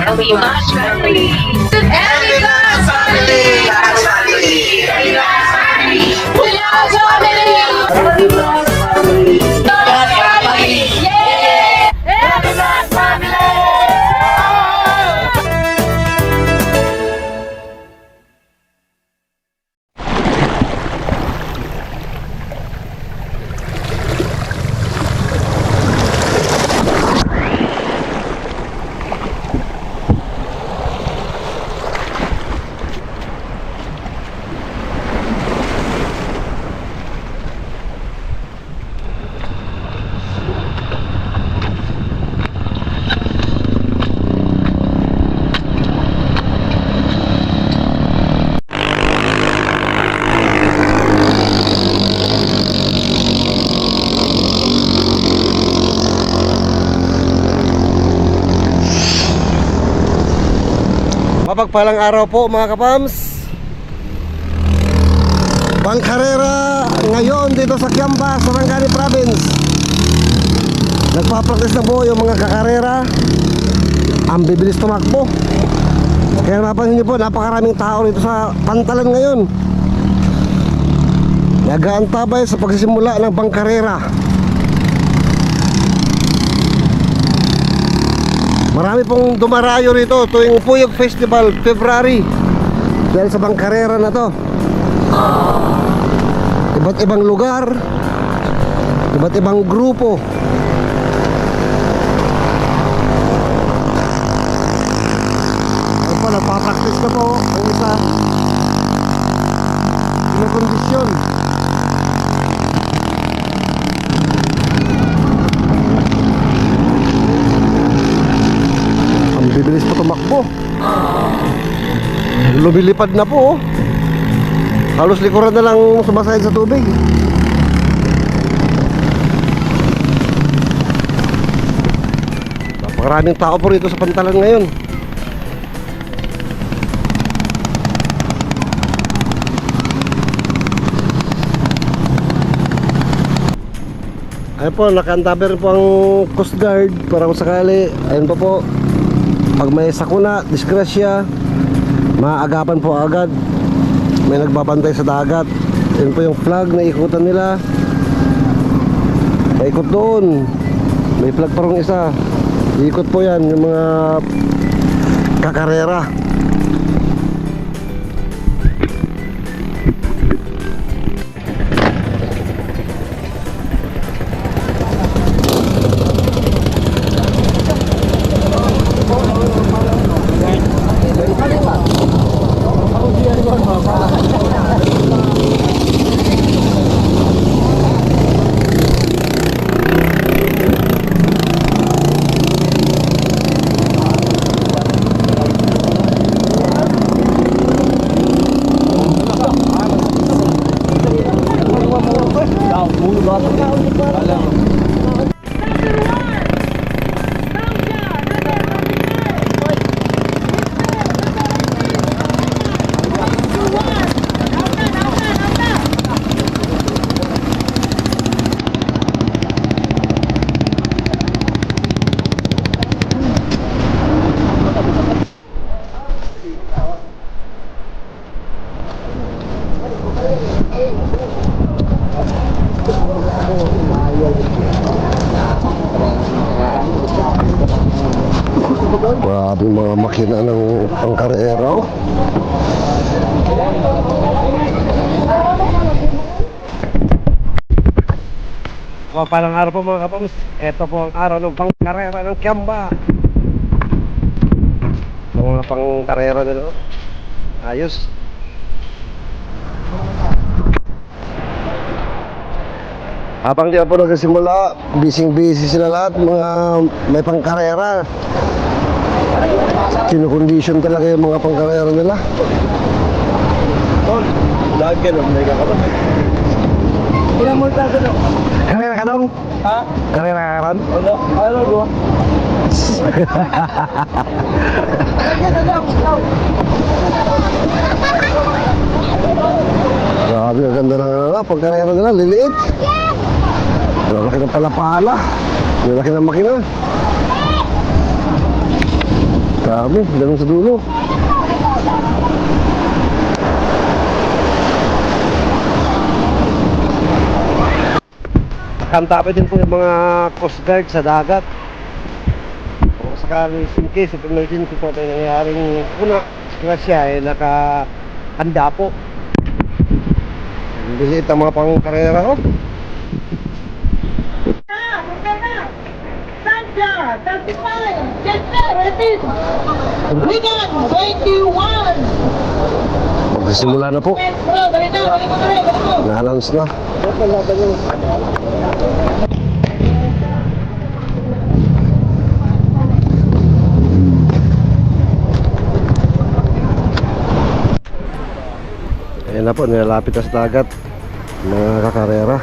Ellie Lash Family. Ellie Lash Family. Lash Family. Ellie Lash Family. Lash Family. Ellie Lash Family. Lash Family. Yeah! Ellie Lash Family. Mapagpalang araw po mga kapams. Pangkarera ngayon dito sa Kiamba, Sarangani Province. Nagpa-practice na po yung mga kakarera. Ang bibilis tumakbo. Kaya mapansin niyo po, napakaraming tao dito sa pantalan ngayon. Nag-aantabay sa pagsisimula ng pangkarera. Marami pong dumarayo rito tuwing Puyog Festival, February, dahil sa bangkarera na to. Iba't ibang lugar, iba't ibang grupo. Ano po, nagpapractice na po ang isa. Kinokondisyon. Bibilis po tumakbo. Lumilipad na po, oh. Halos likuran na lang sumasayad sa tubig. Napakaraming tao po rito sa pantalan ngayon. Ayun po, naka-antaber po ang Coast Guard para kung sakali. Ayun po. Pag may sakuna, disgrasya, maagapan po agad. May nagbabantay sa dagat. Yun po yung flag na ikutan nila. Paikot doon. May flag pa rin isa. Ikot po yan yung mga kakarera. Grabe mga makina ng pangkarera, oh. Mapalang araw po mga kapams. Ito po ang araw ng pangkarera ng Kiamba. Mga pangkarera nila, oh. Ayos. Habang di pa po nagsimula, busy sila lahat, mga may pangkarera. Kinokondisyon talaga yung mga pangkarera nila. Tol, lahat ka nung nagka ka ba? Ilang multa ka nung? Karera ka nung? Ha? Karera ka ron? Wala, ano ba? Grabe, ang ganda ng ano, pangkarera nila, liliit. Laki ng palapala. Laki ng makina. Dami, ganun sa dulo. Kantapin din po yung mga coast guard sa dagat. Kung sakali in case of emergency po tayo nangyayaring una, disgrasya nakahanda po. Bilit ang mga pangkarera ko. Sandra, 35, get there, repeat. Wigan, 21. Magsisimula na po. Na-announce na. Ayan na po, nilalapit na sa dagat mga kakarera.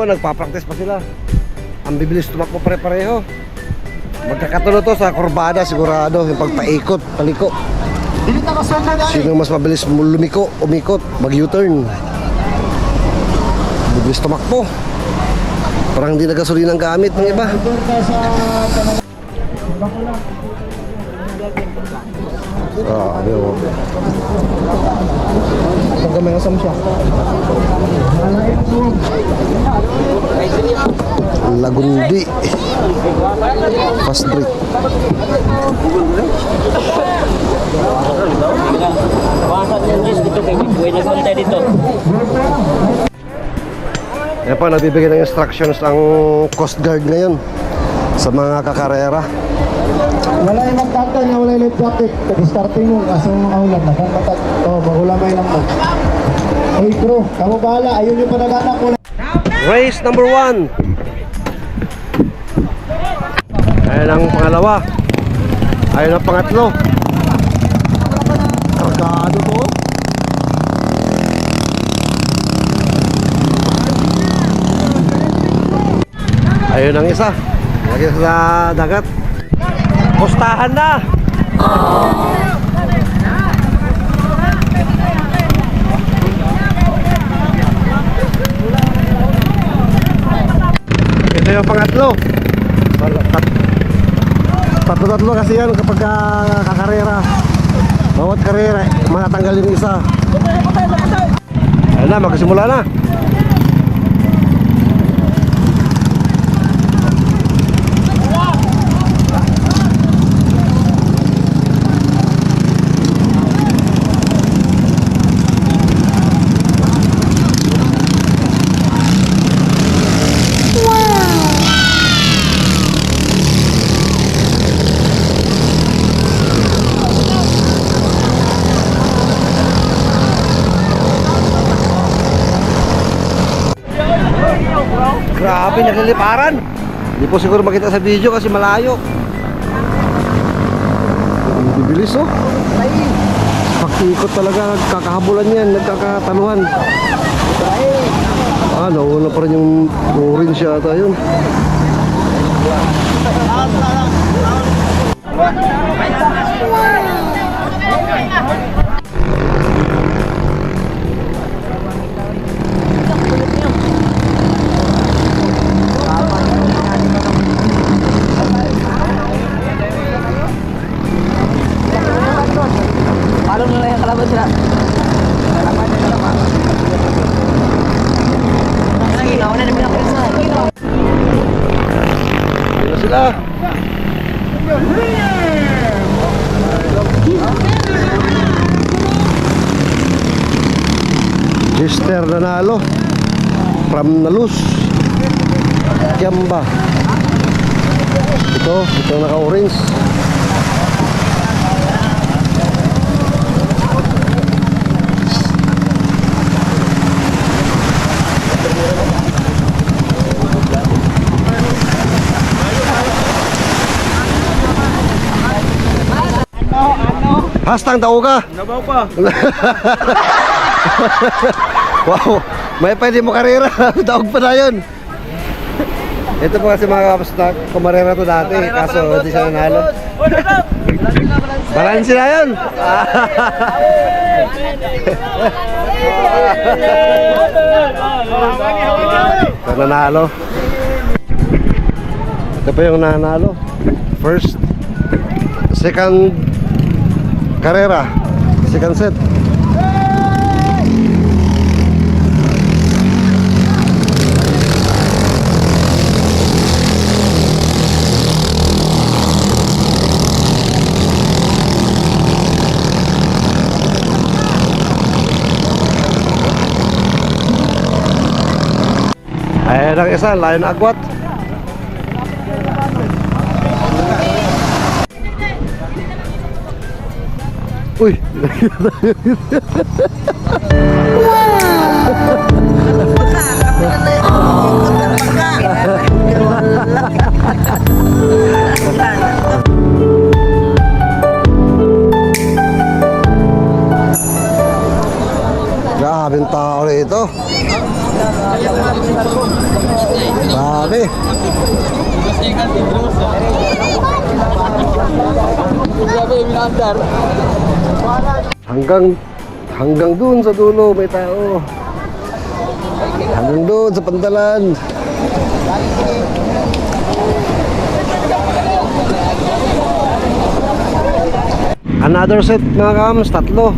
Nagpa-practice pa sila. Ang bibilis tumakbo pare-pareho. Magkakatulo to sa kurbada sigurado yung pagpaikot, paliko. Sino mas mabilis lumiko, umikot, mag-U-turn. Bibilis tumakbo. Parang hindi na gasolina ang gamit ng iba. Ano? Pagkamay asam siya. Lagundi. Fast break. Yan po, nagbibigay ng instructions ang Coast Guard ngayon sa mga kakarera. Wala yung magkanta niya, wala yung life jacket. Pag-starting mo, kaso aulan na. Kung matag, magulamay lang mo. Hey bro, kamu bahala. Ayun yung panaganak ko. Race number 1. Ayan ang pangalawa. Ayan ang pangatlo. Kargado to. Ayun ang isa. Lagi sa dagat. Pustahan na. Ito yung pangatlo. Tatlo kasi yan kapag kakarera. Bawat karera, matatanggal yung isa. Ayun na, magkasimula na. Grabe, nagliliparan. Hindi po siguro makita sa video kasi malayo. Bibilis oh. Pag-ikot talaga, nagkakahabulan yan, nagkakataluhan. Nauna pa rin yung orange yata yun. Palong na lang yung kalaban sila. Nauna na pinakita. na. Sister nanalo from Nalus Kiamba. Ito naka-orange. Hastang tao ka? Nabaw pa. Wow, may pwede mo karera. Daog pa na yun. Ito po kasi mga kapos na kumarera to dati. Kaso hindi siya nanalo. Balansi na yun. Ito nanalo. Ito pa yung nanalo. First, second karera, second set. Ayan ang isa, layo na agwat. Uy! Grabe ang tao rito. Grabe. Hanggang dun sa dulo may tao. Hanggang dun sa pantalan. Another set mga kams, tatlo.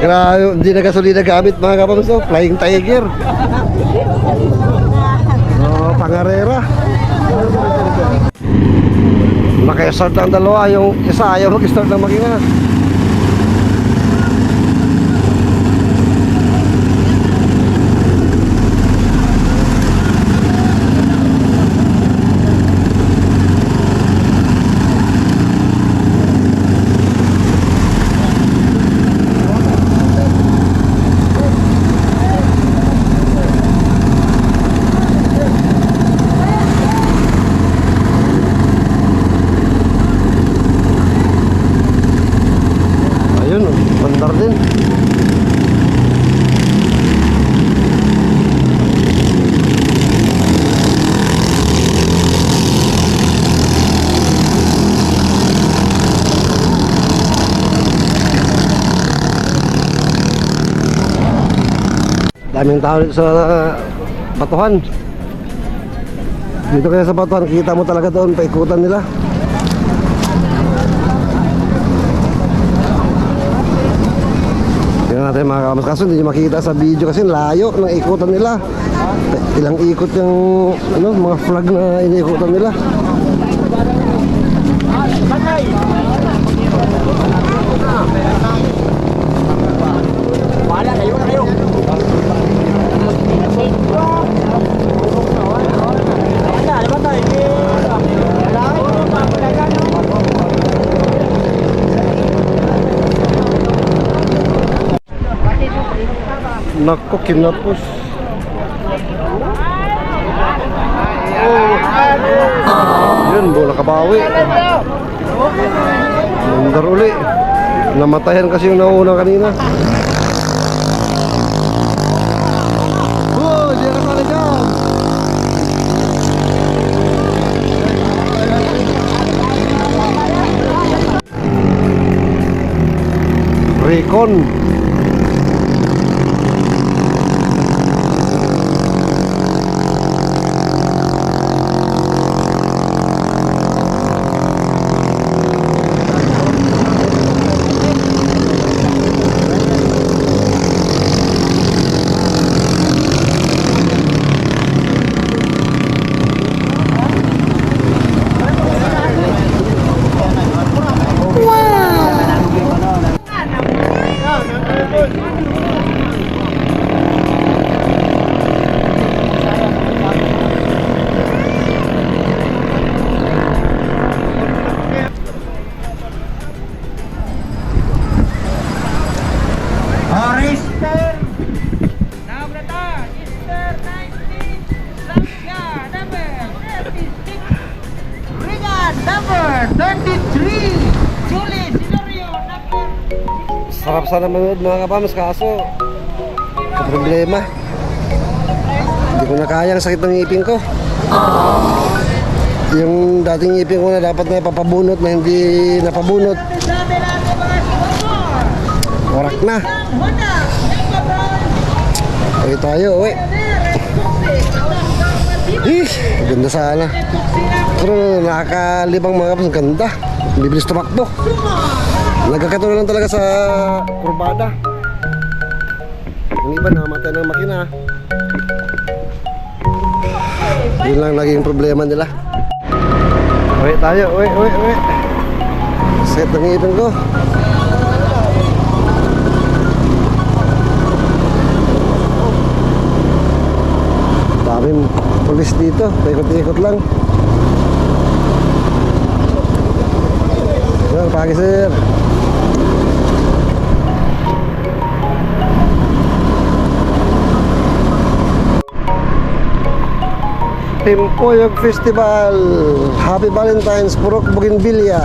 Grabe, hindi na gasolina gamit mga kapamso. Flying Tiger. Oh, pangarera. Naka-start ang dalawa. Yung isa ayaw mag-start ng makina. Bandar din. Daming tao dito sa Batuhan. Dito kaya sa Batuhan, kita mo talaga doon paikutan nila. Tingnan natin mga kamas, kaso hindi nyo makikita sa video kasi layo ng ikutan nila. Ilang ikot yung mga flag na iniikutan nila. Nako, kinapos. Yun, bola kabawi. Mandar uli. Namatayan kasi yung nauna kanina. Oh, di ka pala dyan. Recon. number 33, Julie Sinorio, number Sarap sana manood mga kapams, kaso problema. Hindi ko na kaya ang sakit ng ngipin ko. Yung dating ngipin ko na dapat na ipapabunot na hindi napabunot. sabi natin mga sponsor. Warak na. Honda, Ecobrand, Uwi tayo, uwi. Ganda sana. Pero nakakalibang mga kapams, ganda. Bibilis tumakbo. Nagkakatuloy lang talaga sa kurbada. Yung iba namatay ng makina. Yun lang naging problema nila. Uwi tayo, uwi. Sakit ng ngipin ko. Daming pulis dito, paikot-ikot lang. Sir, pagi sir. Timpoyog Festival. Happy Valentine's, Purok Bougainvillea.